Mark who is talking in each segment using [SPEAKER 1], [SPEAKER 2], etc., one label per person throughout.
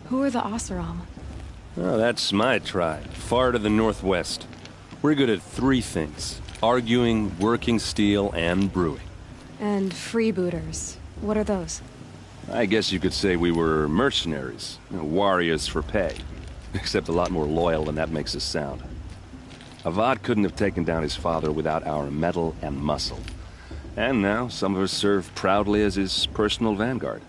[SPEAKER 1] Who are the Oseram?
[SPEAKER 2] Oh, that's my tribe, far to the northwest. We're good at three things: arguing, working steel, and brewing.
[SPEAKER 1] And freebooters. What are those?
[SPEAKER 2] I guess you could say we were mercenaries, warriors for pay. Except a lot more loyal than that makes us sound. Avad couldn't have taken down his father without our metal and muscle. And now, some of us serve proudly as his personal vanguard.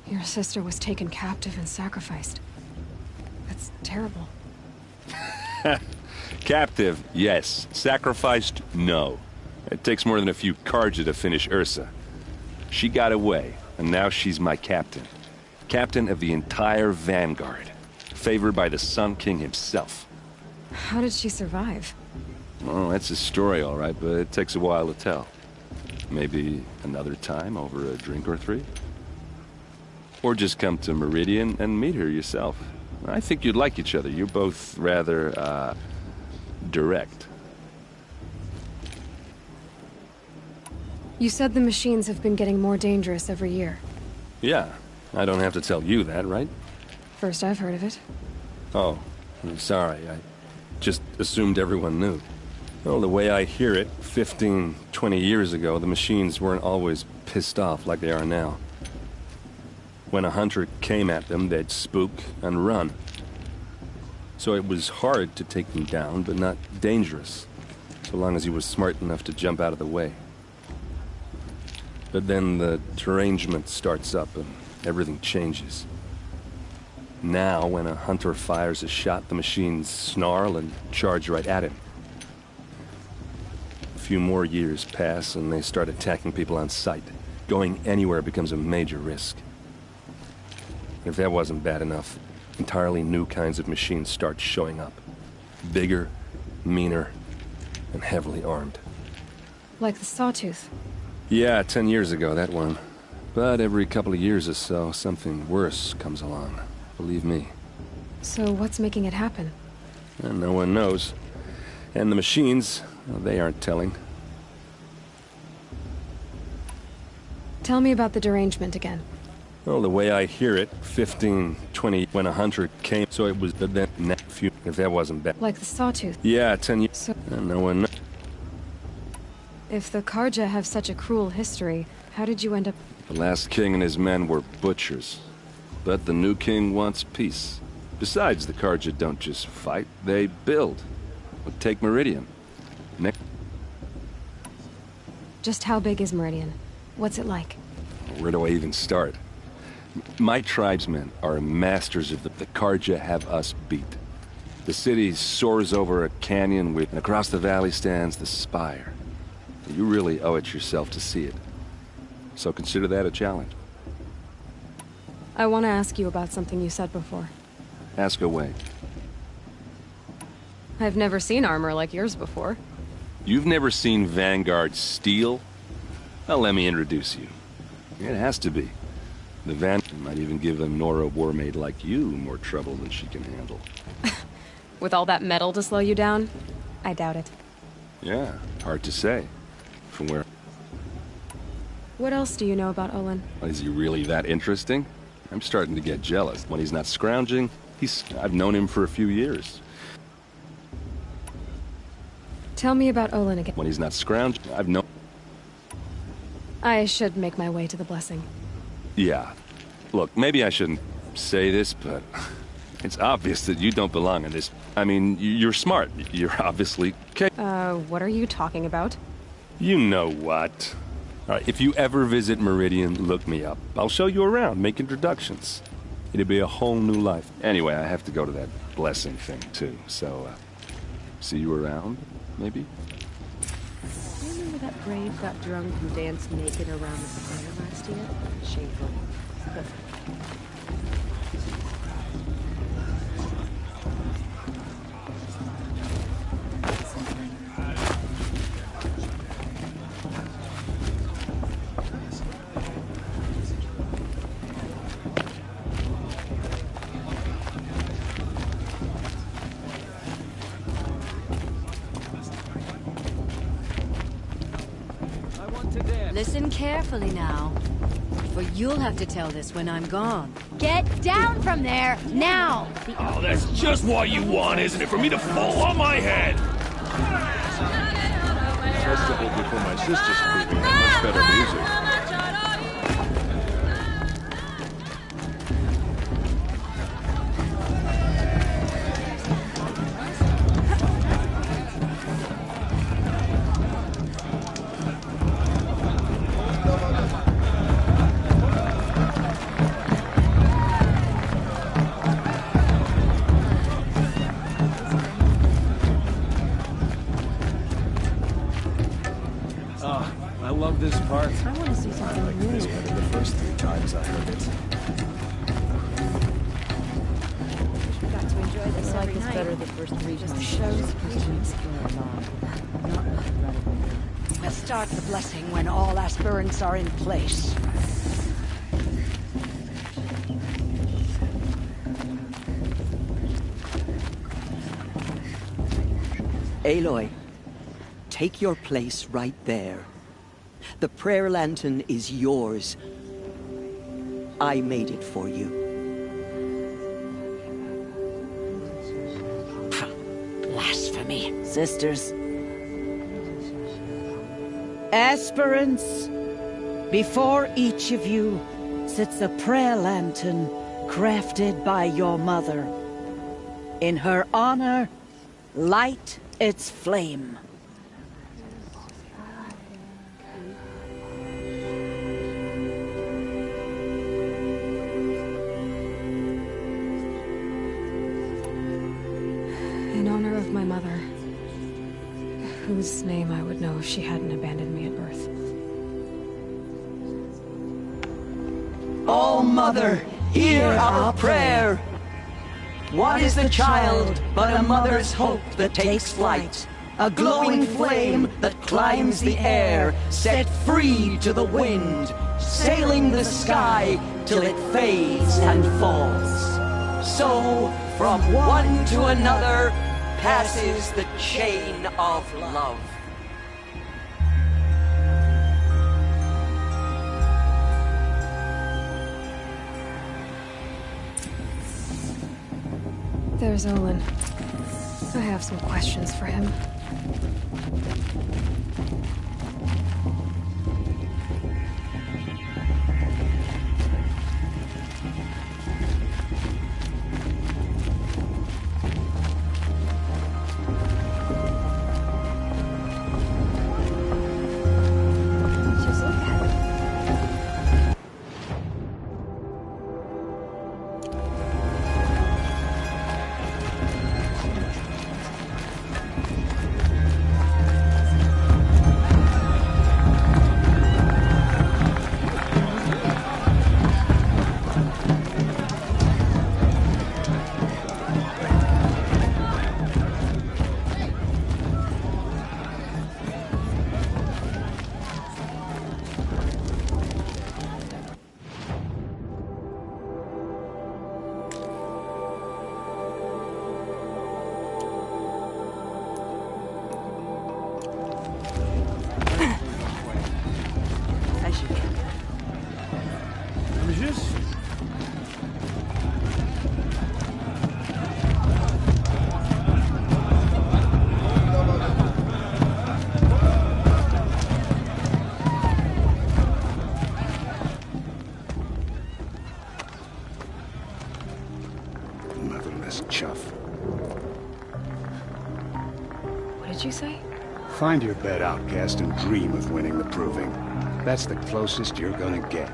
[SPEAKER 1] Your sister was taken captive and sacrificed. That's terrible.
[SPEAKER 2] Captive, yes. Sacrificed, no. It takes more than a few Karja to finish Ursa. She got away, and now she's my captain. Captain of the entire vanguard. Favored by the Sun King himself.
[SPEAKER 1] How did she survive?
[SPEAKER 2] Oh, that's a story, all right, but it takes a while to tell. Maybe another time over a drink or three? Or just come to Meridian and meet her yourself. I think you'd like each other. You're both rather, direct.
[SPEAKER 1] You said the machines have been getting more dangerous every year.
[SPEAKER 2] Yeah, I don't have to tell you that, right?
[SPEAKER 1] First I've heard of it.
[SPEAKER 2] Oh, I'm sorry. I just assumed everyone knew. Well, the way I hear it, 15, 20 years ago, the machines weren't always pissed off like they are now. When a hunter came at them, they'd spook and run. So it was hard to take them down, but not dangerous, so long as he was smart enough to jump out of the way. But then the derangement starts up and everything changes. Now, when a hunter fires a shot, the machines snarl and charge right at him. A few more years pass and they start attacking people on sight. Going anywhere becomes a major risk. If that wasn't bad enough, entirely new kinds of machines start showing up. Bigger, meaner, and heavily armed.
[SPEAKER 1] Like the Sawtooth.
[SPEAKER 2] Yeah, 10 years ago, that one. But every couple of years or so, something worse comes along. Believe me.
[SPEAKER 1] So what's making it happen?
[SPEAKER 2] And no one knows. And the machines, well, they aren't telling.
[SPEAKER 1] Tell me about the derangement again.
[SPEAKER 2] Well, the way I hear it, 15, 20, when a hunter came, so it was then few, if that wasn't bad.
[SPEAKER 1] Like the Sawtooth.
[SPEAKER 2] Yeah, 10 years.
[SPEAKER 1] So
[SPEAKER 2] And no one knows.
[SPEAKER 1] if the Karja have such a cruel history, how did you end up...
[SPEAKER 2] The last king and his men were butchers. But the new king wants peace. Besides, the Karja don't just fight, they build. But take Meridian. Next.
[SPEAKER 1] Just how big is Meridian? What's it like?
[SPEAKER 2] Where do I even start? My tribesmen are masters of the Karja have us beat. The city soars over a canyon and across the valley stands the spire. You really owe it yourself to see it. So consider that a challenge.
[SPEAKER 1] I want to ask you about something you said before.
[SPEAKER 2] Ask away.
[SPEAKER 1] I've never seen armor like yours before.
[SPEAKER 2] You've never seen Vanguard steel? Well, let me introduce you. It has to be. The Vanguard might even give a Nora warmaid like you more trouble than she can handle.
[SPEAKER 1] With all that metal to slow you down? I doubt it.
[SPEAKER 2] Yeah, hard to say. From where?
[SPEAKER 1] What else do you know about Olin?
[SPEAKER 2] Is he really that interesting? I'm starting to get jealous. When he's not scrounging, I've known him for a few years.
[SPEAKER 1] Tell me about Olin again.
[SPEAKER 2] When he's not scrounging, I've known...
[SPEAKER 1] I should make my way to the blessing.
[SPEAKER 2] Yeah. Look, maybe I shouldn't say this, but it's obvious that you don't belong in this. I mean, you're smart. You're obviously...
[SPEAKER 1] What are you talking about?
[SPEAKER 2] You know what. All right, if you ever visit Meridian, look me up. I'll show you around, make introductions. It'll be a whole new life. Anyway, I have to go to that blessing thing, too. So, see you around, maybe?
[SPEAKER 3] Remember that brave got drunk and danced naked around the fire last year? Shameful.
[SPEAKER 4] Listen carefully now. For you'll have to tell this when I'm gone.
[SPEAKER 5] Get down from there, now!
[SPEAKER 6] Oh, that's just what you want, isn't it? For me to fall on my head!
[SPEAKER 2] Festival before my sister's proving much better music.
[SPEAKER 6] I love this part.
[SPEAKER 3] I want to see something
[SPEAKER 7] Like
[SPEAKER 3] new.
[SPEAKER 7] this better the first 3 times I heard it.
[SPEAKER 3] We got to enjoy this
[SPEAKER 4] I like
[SPEAKER 3] every
[SPEAKER 4] this
[SPEAKER 3] night.
[SPEAKER 4] better the first 3
[SPEAKER 3] Just
[SPEAKER 4] times.
[SPEAKER 3] shows patience.
[SPEAKER 8] Let's start the blessing when all aspirants are in place.
[SPEAKER 9] Aloy, take your place right there. The prayer lantern is yours. I made it for you.
[SPEAKER 8] Blasphemy.
[SPEAKER 10] Sisters. Aspirants, before each of you sits a prayer lantern crafted by your mother. In her honor, light its flame.
[SPEAKER 1] In honor of my mother, whose name I would know if she hadn't abandoned me at birth.
[SPEAKER 9] Oh, Mother, hear our prayer. What is the child but a mother's hope that takes flight? A glowing flame that climbs the air, set free to the wind, sailing the sky till it fades and falls. So, from one to another, passes the chain of love.
[SPEAKER 1] There's Olin. I have some questions for him. Just look at it.
[SPEAKER 7] Motherless chuff.
[SPEAKER 1] What did you say?
[SPEAKER 7] Find your bed, outcast, and dream of winning the proving. That's the closest you're gonna get.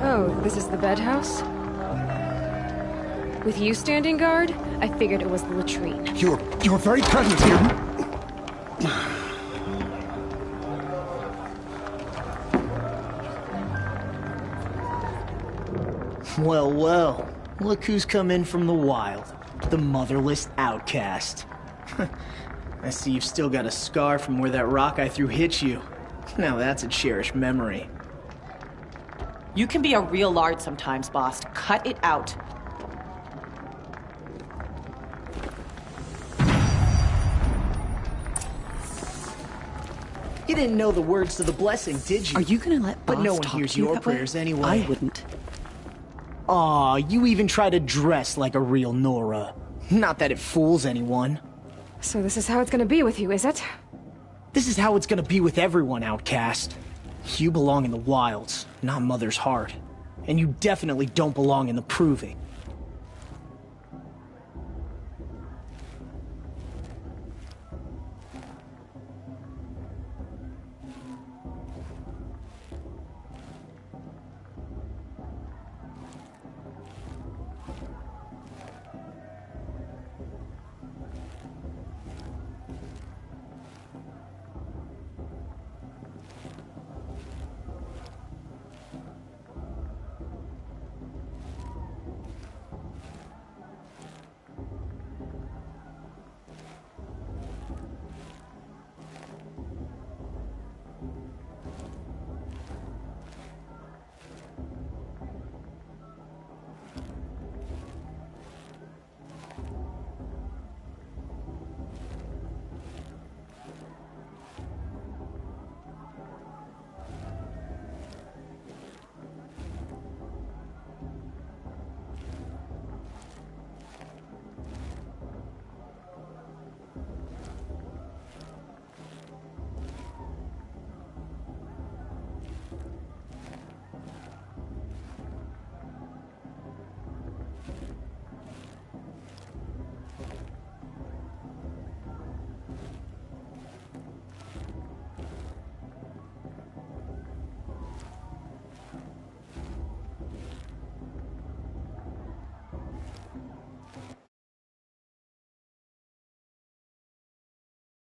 [SPEAKER 1] Oh, this is the bed house? With you standing guard, I figured it was the latrine.
[SPEAKER 7] Your very presence here.
[SPEAKER 11] Well, well. Look who's come in from the wild. The motherless outcast. I see you've still got a scar from where that rock I threw hit you. Now that's a cherished memory.
[SPEAKER 12] You can be a real lard sometimes, boss. Cut it out.
[SPEAKER 11] You didn't know the words to the blessing, did you?
[SPEAKER 9] Are you gonna let
[SPEAKER 11] But
[SPEAKER 9] Boss
[SPEAKER 11] no one
[SPEAKER 9] talk
[SPEAKER 11] hears
[SPEAKER 9] to you
[SPEAKER 11] your
[SPEAKER 9] that way?
[SPEAKER 11] prayers anyway.
[SPEAKER 9] I wouldn't.
[SPEAKER 11] Aw, you even try to dress like a real Nora. Not that it fools anyone.
[SPEAKER 1] So this is how it's gonna be with you, is it?
[SPEAKER 11] This is how it's gonna be with everyone, Outcast. You belong in the wilds, not Mother's heart. And you definitely don't belong in the Proving.